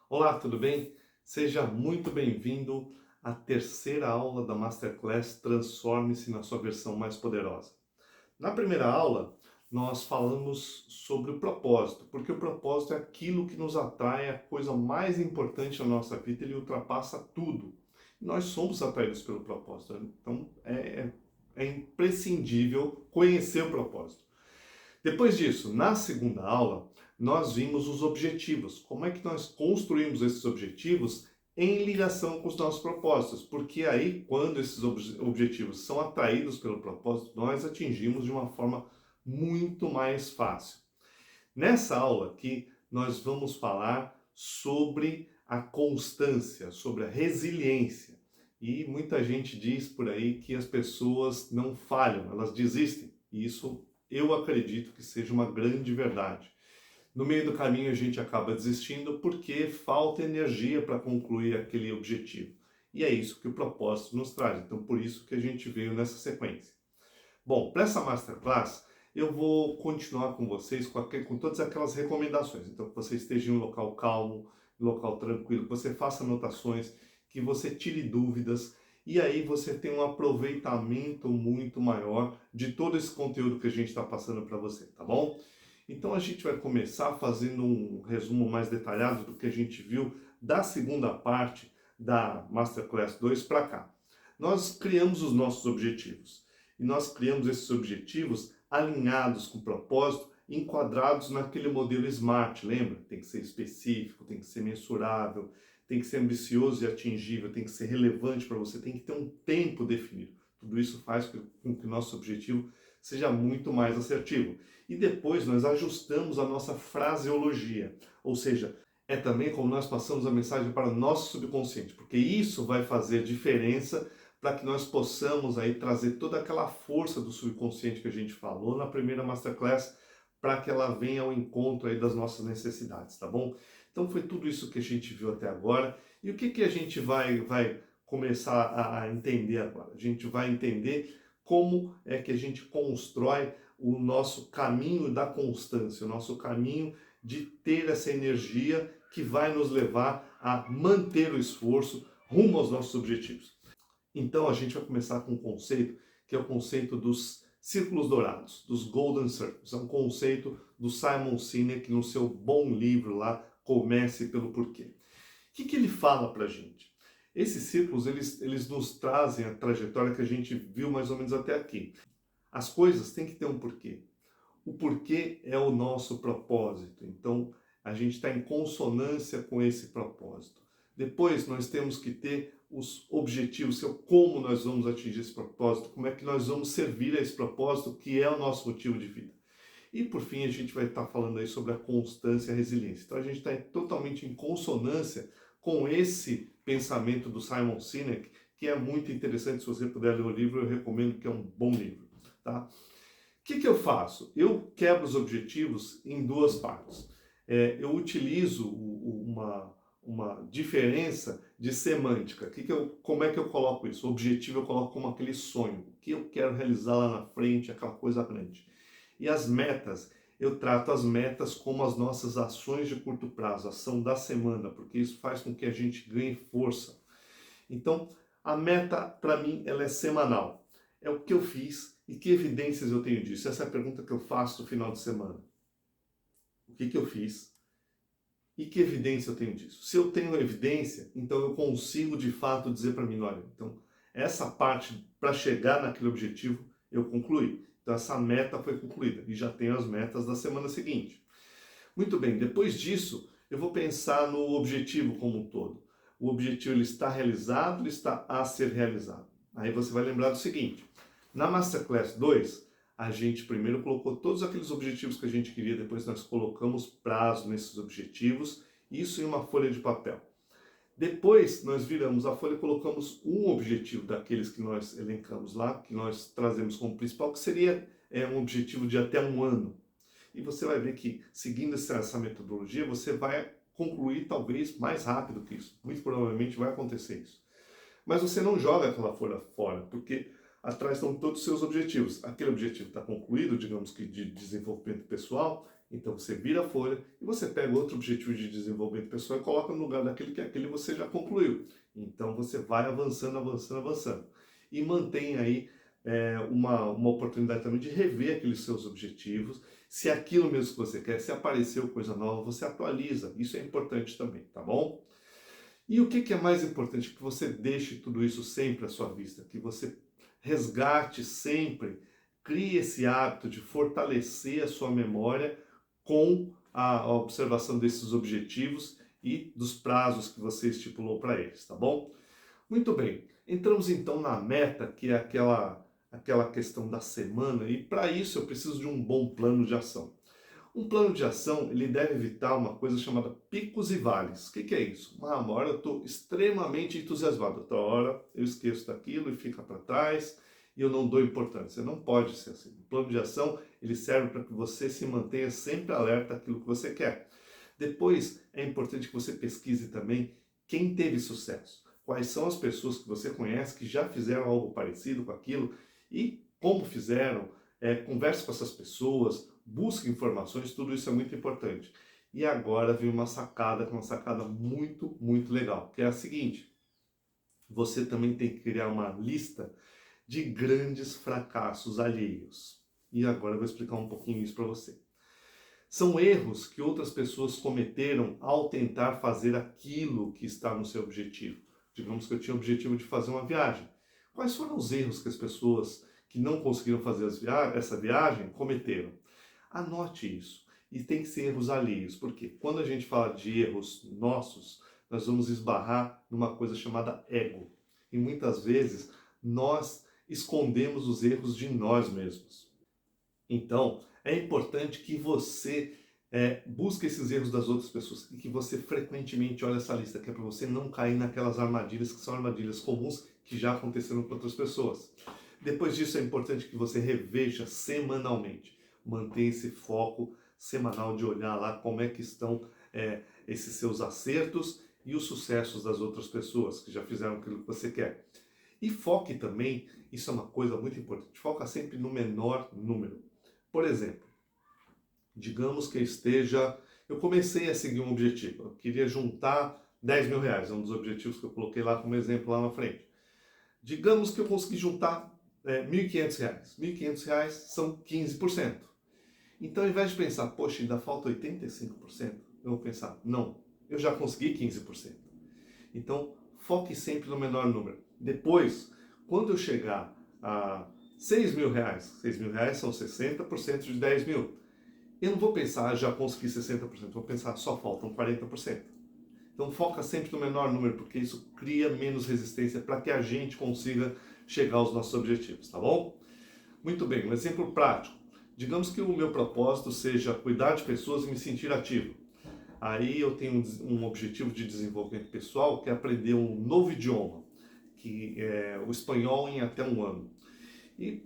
Olá, tudo bem? Seja muito bem-vindo à terceira aula da Masterclass Transforme-se na sua versão mais poderosa. Na primeira aula, nós falamos sobre o propósito, porque o propósito é aquilo que nos atrai, a coisa mais importante na nossa vida, ele ultrapassa tudo. Nós somos atraídos pelo propósito, então é imprescindível conhecer o propósito. Depois disso, na segunda aula, nós vimos os objetivos. Como é que nós construímos esses objetivos em ligação com os nossos propósitos? Porque aí, quando esses objetivos são atraídos pelo propósito, nós atingimos de uma forma muito mais fácil. Nessa aula aqui, nós vamos falar sobre a constância, sobre a resiliência. E muita gente diz por aí que as pessoas não falham, elas desistem. E isso eu acredito que seja uma grande verdade. No meio do caminho a gente acaba desistindo porque falta energia para concluir aquele objetivo. E é isso que o propósito nos traz. Então por isso que a gente veio nessa sequência. Bom, para essa Masterclass, eu vou continuar com vocês com todas aquelas recomendações. Então, que você esteja em um local calmo, em um local tranquilo, que você faça anotações, que você tire dúvidas, e aí você tem um aproveitamento muito maior de todo esse conteúdo que a gente está passando para você, tá bom? Então, a gente vai começar fazendo um resumo mais detalhado do que a gente viu da segunda parte da Masterclass 2 para cá. Nós criamos os nossos objetivos. E nós criamos esses objetivos alinhados com o propósito, enquadrados naquele modelo SMART, lembra? Tem que ser específico, tem que ser mensurável, tem que ser ambicioso e atingível, tem que ser relevante para você, tem que ter um tempo definido. Tudo isso faz com que o nosso objetivo seja muito mais assertivo. E depois nós ajustamos a nossa fraseologia, ou seja, é também como nós passamos a mensagem para o nosso subconsciente, porque isso vai fazer diferença para que nós possamos aí trazer toda aquela força do subconsciente que a gente falou na primeira Masterclass, para que ela venha ao encontro aí das nossas necessidades, tá bom? Então foi tudo isso que a gente viu até agora. E o que a gente vai começar a entender agora? A gente vai entender como é que a gente constrói o nosso caminho da constância, o nosso caminho de ter essa energia que vai nos levar a manter o esforço rumo aos nossos objetivos. Então a gente vai começar com um conceito que é o conceito dos círculos dourados, dos Golden Circles. É um conceito do Simon Sinek no seu bom livro lá, Comece pelo Porquê. O que ele fala pra gente? Esses círculos, eles nos trazem a trajetória que a gente viu mais ou menos até aqui. As coisas têm que ter um porquê. O porquê é o nosso propósito. Então, a gente está em consonância com esse propósito. Depois, nós temos que ter os objetivos, como nós vamos atingir esse propósito, como é que nós vamos servir a esse propósito, que é o nosso motivo de vida. E, por fim, a gente vai estar falando aí sobre a constância e a resiliência. Então, a gente está totalmente em consonância com esse pensamento do Simon Sinek, que é muito interessante. Se você puder ler o livro, eu recomendo, que é um bom livro, tá? O que eu faço? Eu quebro os objetivos em duas partes. Eu utilizo uma diferença de semântica. Como é que eu coloco isso? O objetivo eu coloco como aquele sonho, o que eu quero realizar lá na frente, aquela coisa grande. E as metas, eu trato as metas como as nossas ações de curto prazo, ação da semana, porque isso faz com que a gente ganhe força. Então, a meta, para mim, ela é semanal. É o que eu fiz e que evidências eu tenho disso. Essa é a pergunta que eu faço no final de semana. O que eu fiz e que evidência eu tenho disso? Se eu tenho evidência, então eu consigo de fato dizer para mim, olha, então essa parte para chegar naquele objetivo eu concluí. Então essa meta foi concluída e já tenho as metas da semana seguinte. Muito bem, depois disso eu vou pensar no objetivo como um todo. O objetivo ele está realizado, ele está a ser realizado. Aí você vai lembrar do seguinte, na Masterclass 2, a gente primeiro colocou todos aqueles objetivos que a gente queria, depois nós colocamos prazo nesses objetivos, isso em uma folha de papel. Depois nós viramos a folha e colocamos um objetivo daqueles que nós elencamos lá, que nós trazemos como principal, que seria um objetivo de até um ano. E você vai ver que, seguindo essa metodologia, você vai concluir talvez mais rápido que isso. Muito provavelmente vai acontecer isso. Mas você não joga aquela folha fora, porque atrás estão todos os seus objetivos. Aquele objetivo está concluído, digamos que de desenvolvimento pessoal, Então você vira a folha e você pega outro objetivo de desenvolvimento pessoal e coloca no lugar daquele que aquele você já concluiu. Então você vai avançando, avançando, avançando. E mantém aí uma oportunidade também de rever aqueles seus objetivos. Se é aquilo mesmo que você quer, se apareceu coisa nova, você atualiza. Isso é importante também, tá bom? E o que é mais importante? Que você deixe tudo isso sempre à sua vista, que você resgate sempre, crie esse hábito de fortalecer a sua memória com a observação desses objetivos e dos prazos que você estipulou para eles, tá bom? Muito bem, entramos então na meta, que é aquela questão da semana, e para isso eu preciso de um bom plano de ação. Um plano de ação, ele deve evitar uma coisa chamada picos e vales. O que é isso? Uma hora eu estou extremamente entusiasmado, outra hora eu esqueço daquilo e fica para trás e eu não dou importância. Não pode ser assim. O plano de ação, ele serve para que você se mantenha sempre alerta àquilo que você quer. Depois, é importante que você pesquise também quem teve sucesso. Quais são as pessoas que você conhece que já fizeram algo parecido com aquilo e como fizeram. Converse com essas pessoas, busque informações, tudo isso é muito importante. E agora vem uma sacada muito, muito legal, que é a seguinte: você também tem que criar uma lista de grandes fracassos alheios. E agora eu vou explicar um pouquinho isso para você. São erros que outras pessoas cometeram ao tentar fazer aquilo que está no seu objetivo. Digamos que eu tinha o objetivo de fazer uma viagem. Quais foram os erros que as pessoas que não conseguiram fazer essa viagem cometeram? Anote isso. E tem que ser erros alheios, porque quando a gente fala de erros nossos, nós vamos esbarrar numa coisa chamada ego. E muitas vezes nós escondemos os erros de nós mesmos. Então, é importante que você busque esses erros das outras pessoas e que você frequentemente olhe essa lista, que é para você não cair naquelas armadilhas que são armadilhas comuns que já aconteceram com outras pessoas. Depois disso, é importante que você reveja semanalmente. Mantenha esse foco semanal de olhar lá como é que estão esses seus acertos e os sucessos das outras pessoas que já fizeram aquilo que você quer. E foque também, isso é uma coisa muito importante, foca sempre no menor número. Por exemplo, digamos que eu comecei a seguir um objetivo, eu queria juntar 10 mil reais, é um dos objetivos que eu coloquei lá como exemplo lá na frente. Digamos que eu consegui juntar R$ 1.500. R$ 1.500 são 15%. Então, ao invés de pensar, poxa, ainda falta 85%, eu vou pensar, não, eu já consegui 15%. Então, foque sempre no menor número. Depois, quando eu chegar a R$ 6.000 são 60% de 10 mil. Eu não vou pensar, já consegui 60%, vou pensar, só faltam 40%. Então foca sempre no menor número, porque isso cria menos resistência para que a gente consiga chegar aos nossos objetivos, tá bom? Muito bem, um exemplo prático. Digamos que o meu propósito seja cuidar de pessoas e me sentir ativo. Aí eu tenho um objetivo de desenvolvimento pessoal, que é aprender um novo idioma, que é o espanhol em até um ano. E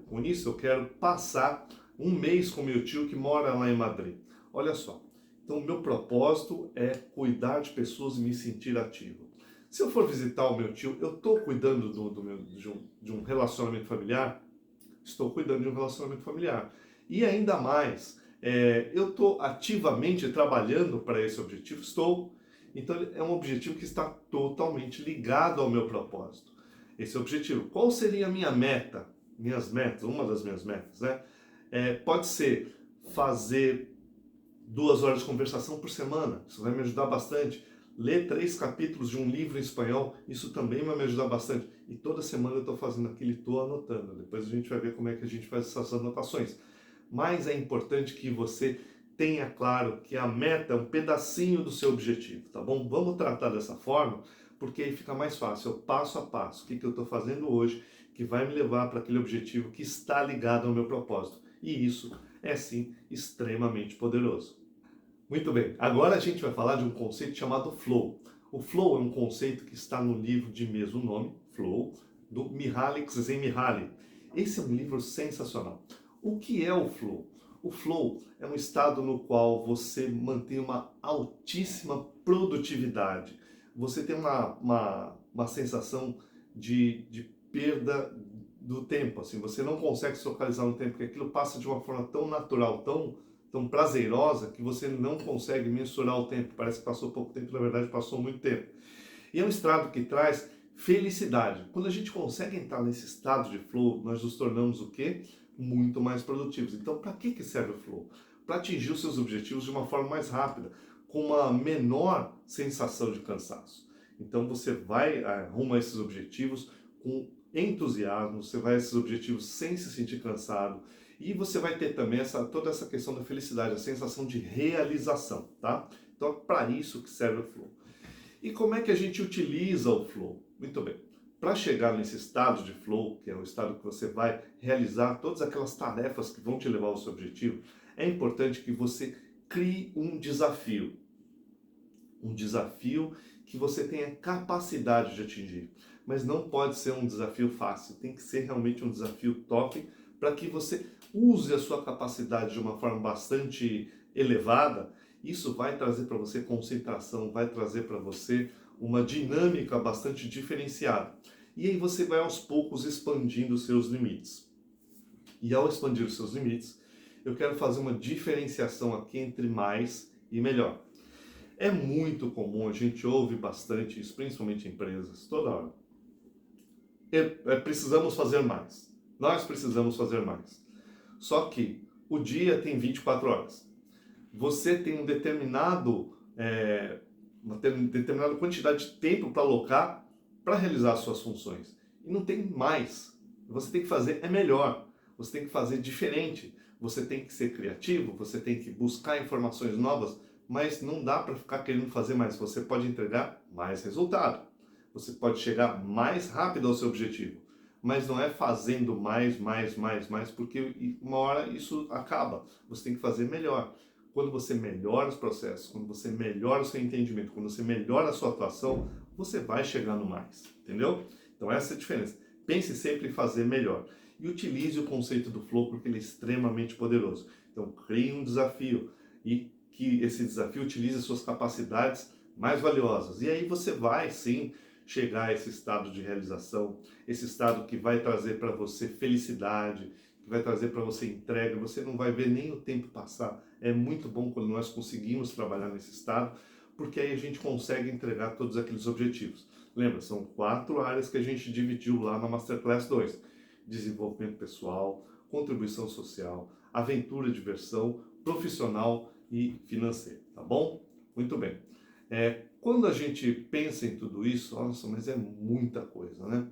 com isso, eu quero passar um mês com meu tio que mora lá em Madrid. Olha só, então o meu propósito é cuidar de pessoas e me sentir ativo. Se eu for visitar o meu tio, eu estou cuidando de um relacionamento familiar? Estou cuidando de um relacionamento familiar. E ainda mais, eu estou ativamente trabalhando para esse objetivo? Estou. Então é um objetivo que está totalmente ligado ao meu propósito. Esse é o objetivo. Qual seria a minha meta? Minhas metas, uma das minhas metas, né? Pode ser fazer 2 horas de conversação por semana. Isso vai me ajudar bastante. Ler 3 capítulos de um livro em espanhol, isso também vai me ajudar bastante. E toda semana eu estou fazendo aquilo e estou anotando. Depois a gente vai ver como é que a gente faz essas anotações. Mas é importante que você tenha claro que a meta é um pedacinho do seu objetivo, tá bom? Vamos tratar dessa forma, porque aí fica mais fácil, passo a passo. O que eu estou fazendo hoje que vai me levar para aquele objetivo que está ligado ao meu propósito. E isso é, sim, extremamente poderoso. Muito bem, agora a gente vai falar de um conceito chamado Flow. O Flow é um conceito que está no livro de mesmo nome, Flow, do Mihaly Csikszentmihalyi. Esse é um livro sensacional. O que é o Flow? O Flow é um estado no qual você mantém uma altíssima produtividade. Você tem uma sensação de perda do tempo. Assim, você não consegue se localizar no tempo, porque aquilo passa de uma forma tão natural, tão prazerosa que você não consegue mensurar o tempo. Parece que passou pouco tempo, na verdade passou muito tempo. E é um estado que traz felicidade. Quando a gente consegue entrar nesse estado de flow, nós nos tornamos o quê? Muito mais produtivos. Então, para que serve o flow? Para atingir os seus objetivos de uma forma mais rápida, com uma menor sensação de cansaço. Então, você vai rumo a esses objetivos com entusiasmo, você vai a esses objetivos sem se sentir cansado, e você vai ter também toda essa questão da felicidade, a sensação de realização, tá? Então, é para isso que serve o flow. E como é que a gente utiliza o flow? Muito bem. Para chegar nesse estado de flow, que é o estado que você vai realizar todas aquelas tarefas que vão te levar ao seu objetivo, é importante que você crie um desafio. Um desafio que você tenha capacidade de atingir. Mas não pode ser um desafio fácil, tem que ser realmente um desafio top para que você use a sua capacidade de uma forma bastante elevada. Isso vai trazer para você concentração, vai trazer para você uma dinâmica bastante diferenciada. E aí você vai aos poucos expandindo os seus limites. E ao expandir os seus limites, eu quero fazer uma diferenciação aqui entre mais e melhor. É muito comum, a gente ouve bastante isso, principalmente em empresas, toda hora. Precisamos fazer mais. Nós precisamos fazer mais. Só que o dia tem 24 horas. Você tem uma determinada quantidade de tempo para alocar para realizar as suas funções. E não tem mais. Você tem que fazer melhor. Você tem que fazer diferente. Você tem que ser criativo, você tem que buscar informações novas, mas não dá para ficar querendo fazer mais. Você pode entregar mais resultado. Você pode chegar mais rápido ao seu objetivo. Mas não é fazendo mais, porque uma hora isso acaba. Você tem que fazer melhor. Quando você melhora os processos, quando você melhora o seu entendimento, quando você melhora a sua atuação, você vai chegar no mais, entendeu? Então essa é a diferença. Pense sempre em fazer melhor. E utilize o conceito do flow porque ele é extremamente poderoso. Então crie um desafio e que esse desafio utilize suas capacidades mais valiosas. E aí você vai sim chegar a esse estado de realização, esse estado que vai trazer para você felicidade, que vai trazer para você entrega, você não vai ver nem o tempo passar. É muito bom quando nós conseguimos trabalhar nesse estado, porque aí a gente consegue entregar todos aqueles objetivos. Lembra, são 4 áreas que a gente dividiu lá na Masterclass 2. Desenvolvimento pessoal, contribuição social, aventura, diversão, profissional e financeiro, tá bom? Muito bem. Quando a gente pensa em tudo isso, nossa, mas é muita coisa, né?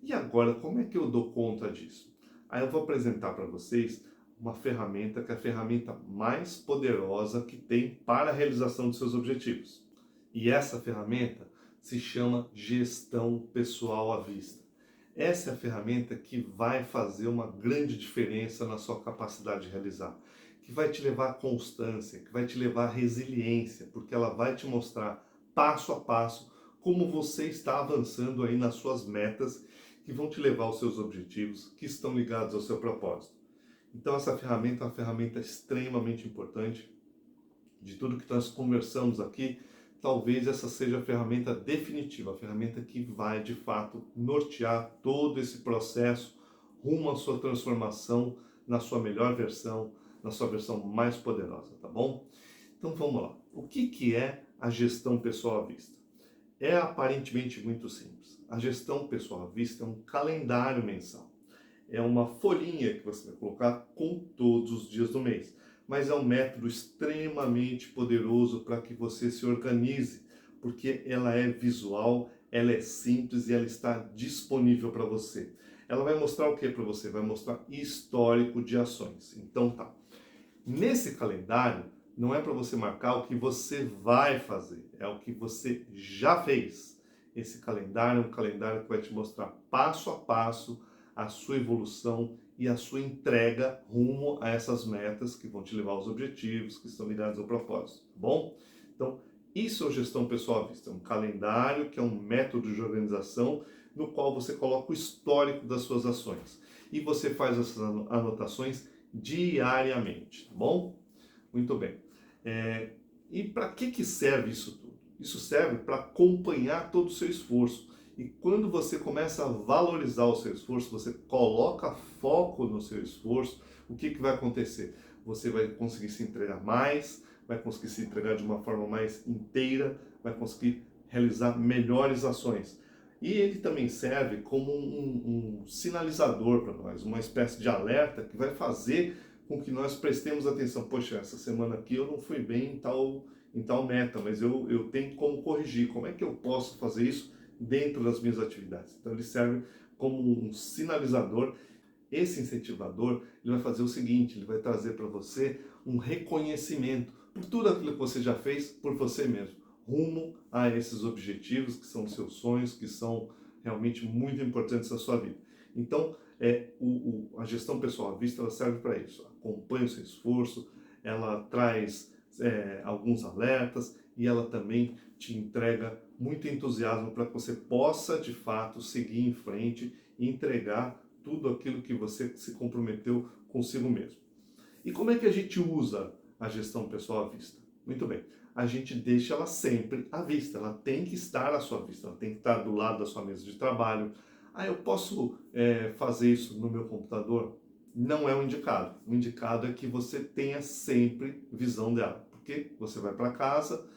E agora, como é que eu dou conta disso? Aí eu vou apresentar para vocês uma ferramenta que é a ferramenta mais poderosa que tem para a realização dos seus objetivos. E essa ferramenta se chama Gestão Pessoal à Vista. Essa é a ferramenta que vai fazer uma grande diferença na sua capacidade de realizar, que vai te levar à constância, que vai te levar à resiliência, porque ela vai te mostrar passo a passo como você está avançando aí nas suas metas que vão te levar aos seus objetivos, que estão ligados ao seu propósito. Então essa ferramenta é uma ferramenta extremamente importante. De tudo que nós conversamos aqui, talvez essa seja a ferramenta definitiva, a ferramenta que vai de fato nortear todo esse processo rumo à sua transformação na sua melhor versão, na sua versão mais poderosa, tá bom? Então vamos lá. O que é a gestão pessoal à vista? É aparentemente muito simples. A gestão pessoal à vista é um calendário mensal. É uma folhinha que você vai colocar com todos os dias do mês. Mas é um método extremamente poderoso para que você se organize, porque ela é visual, ela é simples e ela está disponível para você. Ela vai mostrar o que para você? Vai mostrar histórico de ações. Então tá. Nesse calendário, não é para você marcar o que você vai fazer, é o que você já fez. Esse calendário é um calendário que vai te mostrar passo a passo a sua evolução e a sua entrega rumo a essas metas que vão te levar aos objetivos, que estão ligados ao propósito, tá bom? Então, isso é gestão pessoal à vista, é um calendário que é um método de organização no qual você coloca o histórico das suas ações e você faz essas anotações diariamente, tá bom? Muito bem. E para que serve isso tudo? Isso serve para acompanhar todo o seu esforço. E quando você começa a valorizar o seu esforço, você coloca foco no seu esforço, o que vai acontecer? você vai conseguir se entregar mais, vai conseguir se entregar de uma forma mais inteira, vai conseguir realizar melhores ações. E ele também serve como um sinalizador para nós, uma espécie de alerta que vai fazer com que nós prestemos atenção. Poxa, essa semana aqui eu não fui bem em tal meta, mas eu tenho como corrigir. Como é que eu posso fazer isso dentro das minhas atividades? Então ele serve como um sinalizador. Esse incentivador, ele vai fazer o seguinte, ele vai trazer para você um reconhecimento por tudo aquilo que você já fez por você mesmo, rumo a esses objetivos que são os seus sonhos, que são realmente muito importantes na sua vida. Então, a gestão pessoal à vista, ela serve para isso. Acompanha o seu esforço, ela traz alguns alertas e ela também te entrega muito entusiasmo para que você possa, de fato, seguir em frente e entregar tudo aquilo que você se comprometeu consigo mesmo. E como é que a gente usa a gestão pessoal à vista? Muito bem, a gente deixa ela sempre à vista, ela tem que estar à sua vista, ela tem que estar do lado da sua mesa de trabalho. Ah, eu posso fazer isso no meu computador? Não é o indicado. O indicado é que você tenha sempre visão dela, porque você vai para casa,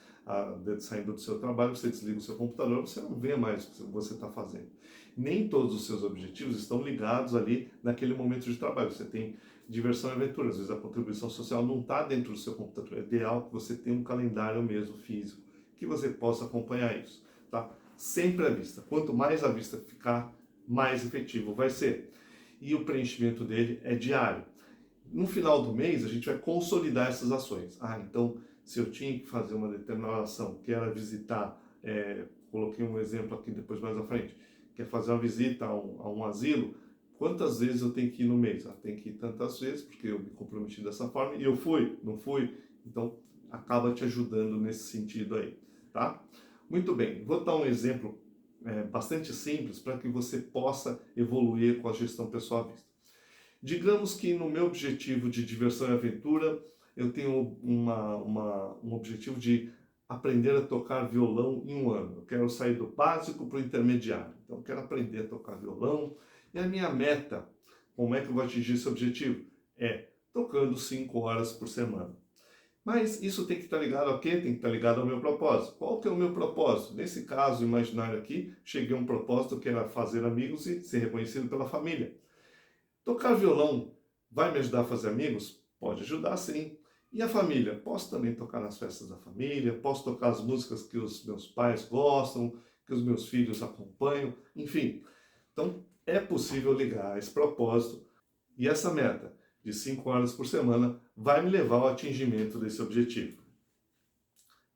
saindo do seu trabalho, você desliga o seu computador, você não vê mais o que você está fazendo. Nem todos os seus objetivos estão ligados ali naquele momento de trabalho. Você tem diversão e aventura. Às vezes a contribuição social não está dentro do seu computador. É ideal que você tenha um calendário mesmo físico, que você possa acompanhar isso. Tá? Sempre à vista. Quanto mais à vista ficar, mais efetivo vai ser. E o preenchimento dele é diário. No final do mês, a gente vai consolidar essas ações. Ah, então, se eu tinha que fazer uma determinada ação, que era visitar, coloquei um exemplo aqui depois mais à frente, que é fazer uma visita a um asilo, quantas vezes eu tenho que ir no mês? Tem que ir tantas vezes, porque eu me comprometi dessa forma, e eu fui, não fui? Então, acaba te ajudando nesse sentido aí, tá? Muito bem, vou dar um exemplo bastante simples para que você possa evoluir com a gestão pessoal à vista. Digamos que no meu objetivo de diversão e aventura, eu tenho um objetivo de aprender a tocar violão em um ano. Eu quero sair do básico para o intermediário. Então, eu quero aprender a tocar violão. E a minha meta, como é que eu vou atingir esse objetivo? É tocando 5 horas por semana. Mas isso tem que estar ligado a quê? Tem que estar ligado ao meu propósito. Qual que é o meu propósito? Nesse caso imaginário aqui, cheguei a um propósito que era fazer amigos e ser reconhecido pela família. Tocar violão vai me ajudar a fazer amigos? Pode ajudar, sim. E a família? Posso também tocar nas festas da família, posso tocar as músicas que os meus pais gostam, que os meus filhos acompanham, enfim. Então, é possível ligar esse propósito e essa meta de 5 horas por semana vai me levar ao atingimento desse objetivo.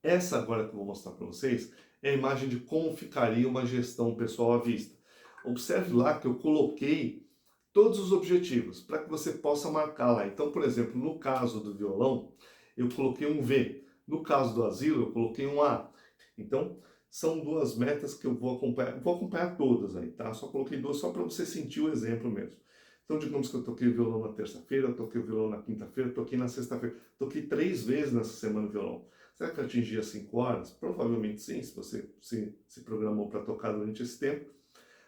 Essa agora que eu vou mostrar para vocês é a imagem de como ficaria uma gestão pessoal à vista. Observe lá que eu coloquei todos os objetivos para que você possa marcar lá. Então, por exemplo, no caso do violão, eu coloquei um V. No caso do asilo, eu coloquei um A. Então, são duas metas que eu vou acompanhar. Vou acompanhar todas aí, tá? Só coloquei duas só para você sentir o exemplo mesmo. Então, digamos que eu toquei o violão na terça-feira, eu toquei o violão na quinta-feira, toquei na sexta-feira. Toquei 3 vezes nessa semana o violão. Será que eu atingi as 5 horas? Provavelmente sim, se você se programou para tocar durante esse tempo.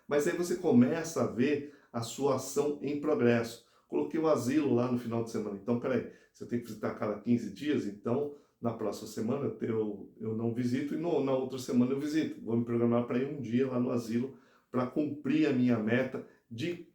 Mas aí você começa a ver a sua ação em progresso. Coloquei o asilo lá no final de semana. Então, peraí, se eu tenho que visitar a cada 15 dias, então na próxima semana eu não visito e na outra semana eu visito. Vou me programar para ir um dia lá no asilo para cumprir a minha meta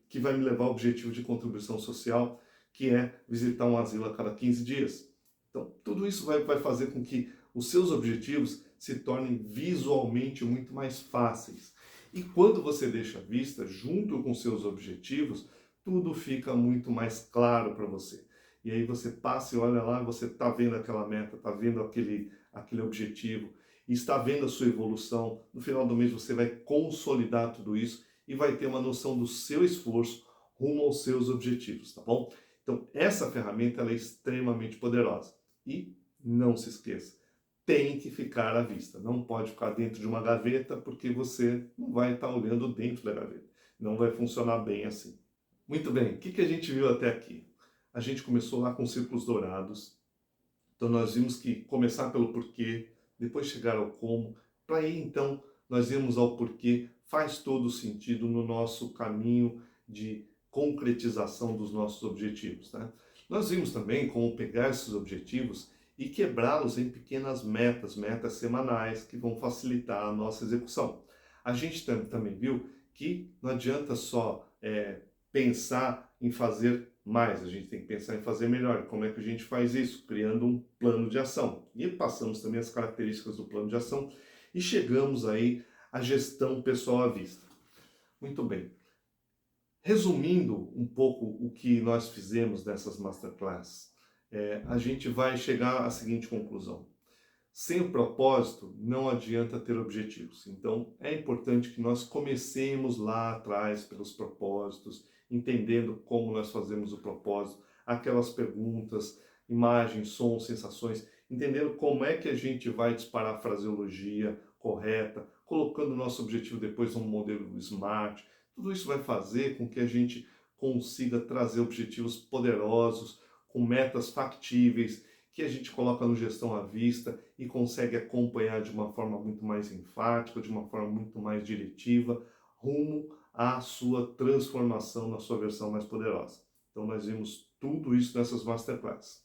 que vai me levar ao objetivo de contribuição social, que é visitar um asilo a cada 15 dias. Então, tudo isso vai fazer com que os seus objetivos se tornem visualmente muito mais fáceis. E quando você deixa à vista, junto com seus objetivos, tudo fica muito mais claro para você. E aí você passa e olha lá, você está vendo aquela meta, está vendo aquele objetivo, e está vendo a sua evolução. No final do mês você vai consolidar tudo isso e vai ter uma noção do seu esforço rumo aos seus objetivos, tá bom? Então, essa ferramenta ela é extremamente poderosa. E não se esqueça, tem que ficar à vista. Não pode ficar dentro de uma gaveta, porque você não vai estar olhando dentro da gaveta. Não vai funcionar bem assim. Muito bem, o que a gente viu até aqui? A gente começou lá com círculos dourados. Então nós vimos que começar pelo porquê, depois chegar ao como, para aí então nós irmos ao porquê, faz todo sentido no nosso caminho de concretização dos nossos objetivos, né? Nós vimos também como pegar esses objetivos e quebrá-los em pequenas metas, metas semanais, que vão facilitar a nossa execução. A gente também viu que não adianta só pensar em fazer mais, a gente tem que pensar em fazer melhor. Como é que a gente faz isso? Criando um plano de ação. E passamos também as características do plano de ação e chegamos aí à gestão pessoal à vista. Muito bem. Resumindo um pouco o que nós fizemos nessas masterclass, a gente vai chegar à seguinte conclusão. Sem o propósito, não adianta ter objetivos. Então, é importante que nós comecemos lá atrás pelos propósitos, entendendo como nós fazemos o propósito, aquelas perguntas, imagens, sons, sensações, entendendo como é que a gente vai disparar a fraseologia correta, colocando o nosso objetivo depois num modelo SMART. Tudo isso vai fazer com que a gente consiga trazer objetivos poderosos, com metas factíveis, que a gente coloca no gestão à vista e consegue acompanhar de uma forma muito mais enfática, de uma forma muito mais diretiva, rumo à sua transformação na sua versão mais poderosa. Então nós vimos tudo isso nessas masterclass.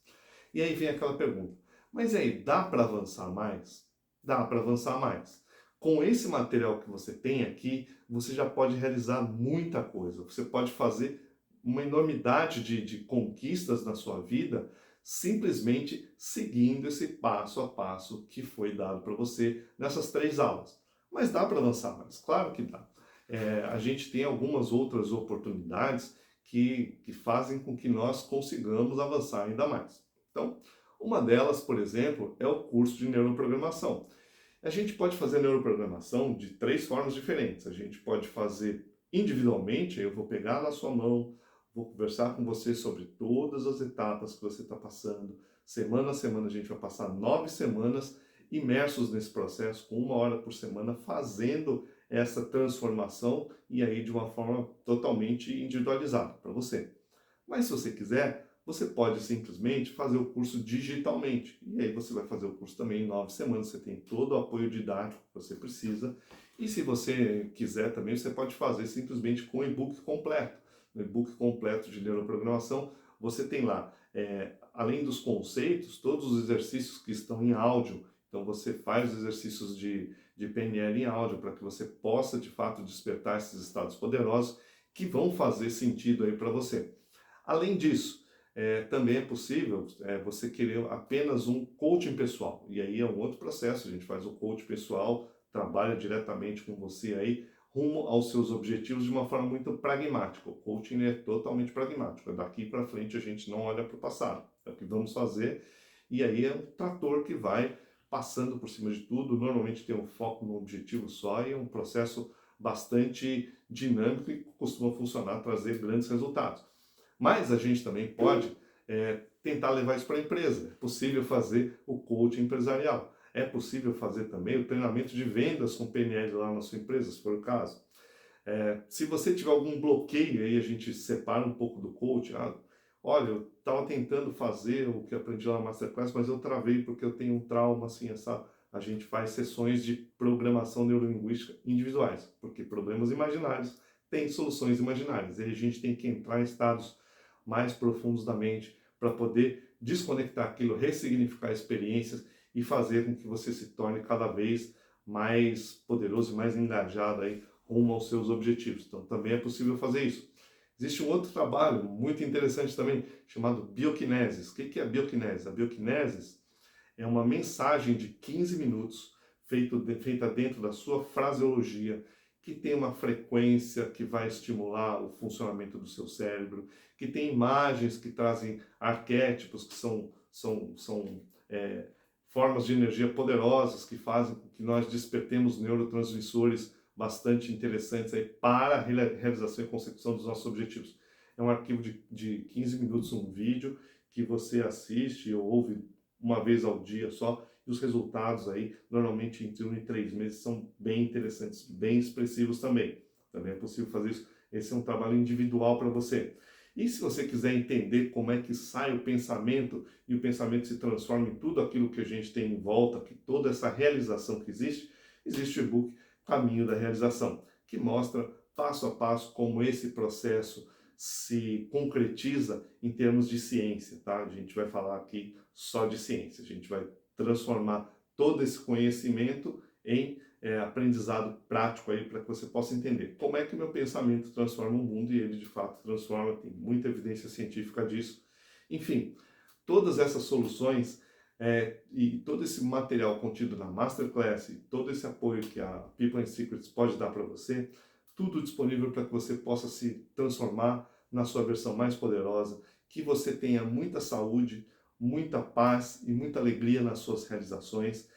E aí vem aquela pergunta, mas aí dá para avançar mais? Dá para avançar mais. Com esse material que você tem aqui, você já pode realizar muita coisa. Você pode fazer uma enormidade de conquistas na sua vida simplesmente seguindo esse passo a passo que foi dado para você nessas 3 aulas. Mas dá para avançar mais? Claro que dá. A gente tem algumas outras oportunidades que fazem com que nós consigamos avançar ainda mais. Então, uma delas, por exemplo, é o curso de neuroprogramação. A gente pode fazer neuroprogramação de 3 formas diferentes. A gente pode fazer individualmente, eu vou pegar na sua mão, vou conversar com você sobre todas as etapas que você está passando. Semana a semana a gente vai passar 9 semanas imersos nesse processo, com 1 hora por semana, fazendo essa transformação e aí de uma forma totalmente individualizada para você. Mas se você quiser, você pode simplesmente fazer o curso digitalmente. E aí você vai fazer o curso também em 9 semanas, você tem todo o apoio didático que você precisa. E se você quiser também, você pode fazer simplesmente com o e-book completo. No e-book completo de neuroprogramação, você tem lá, além dos conceitos, todos os exercícios que estão em áudio. Então você faz os exercícios de PNL em áudio para que você possa de fato despertar esses estados poderosos que vão fazer sentido aí para você. Além disso, também é possível você querer apenas um coaching pessoal. E aí é um outro processo, a gente faz o coaching pessoal, trabalha diretamente com você aí, rumo aos seus objetivos de uma forma muito pragmática. O coaching é totalmente pragmático. Daqui para frente a gente não olha para o passado. É o que vamos fazer. E aí é um trator que vai passando por cima de tudo. Normalmente tem um foco no objetivo só e é um processo bastante dinâmico e costuma funcionar, trazer grandes resultados. Mas a gente também pode tentar levar isso para a empresa. É possível fazer o coaching empresarial. É possível fazer também o treinamento de vendas com PNL lá na sua empresa, se for o caso. Se você tiver algum bloqueio, aí a gente separa um pouco do coaching. Olha, eu estava tentando fazer o que aprendi lá na Masterclass, mas eu travei porque eu tenho um trauma assim, essa. A gente faz sessões de programação neurolinguística individuais, porque problemas imaginários têm soluções imaginárias. E a gente tem que entrar em estados mais profundos da mente para poder desconectar aquilo, ressignificar experiências e fazer com que você se torne cada vez mais poderoso e mais engajado aí rumo aos seus objetivos. Então também é possível fazer isso. Existe um outro trabalho muito interessante também, chamado bioquinesis. O que é a bioquinesis? A bioquinesis é uma mensagem de 15 minutos feita dentro da sua fraseologia, que tem uma frequência que vai estimular o funcionamento do seu cérebro, que tem imagens que trazem arquétipos, que são formas de energia poderosas que fazem com que nós despertemos neurotransmissores bastante interessantes aí para a realização e consecução dos nossos objetivos. É um arquivo de 15 minutos, um vídeo que você assiste ou ouve uma vez ao dia só, e os resultados aí, normalmente entre 1 e 3 meses, são bem interessantes, bem expressivos também. Também é possível fazer isso. Esse é um trabalho individual para você. E se você quiser entender como é que sai o pensamento e o pensamento se transforma em tudo aquilo que a gente tem em volta, que toda essa realização que existe, existe o e-book Caminho da Realização, que mostra passo a passo como esse processo se concretiza em termos de ciência, tá? A gente vai falar aqui só de ciência, a gente vai transformar todo esse conhecimento em aprendizado prático aí para que você possa entender como é que o meu pensamento transforma o mundo, e ele de fato transforma, tem muita evidência científica disso. Enfim, todas essas soluções e todo esse material contido na Masterclass e todo esse apoio que a People and Secrets pode dar para você, tudo disponível para que você possa se transformar na sua versão mais poderosa, que você tenha muita saúde, muita paz e muita alegria nas suas realizações.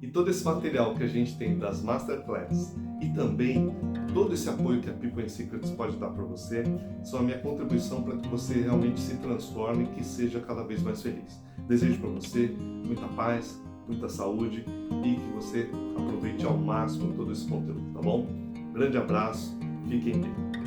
E todo esse material que a gente tem das Masterclass e também todo esse apoio que a People and Secrets pode dar para você são a minha contribuição para que você realmente se transforme e que seja cada vez mais feliz. Desejo para você muita paz, muita saúde e que você aproveite ao máximo todo esse conteúdo, tá bom? Grande abraço, fiquem bem.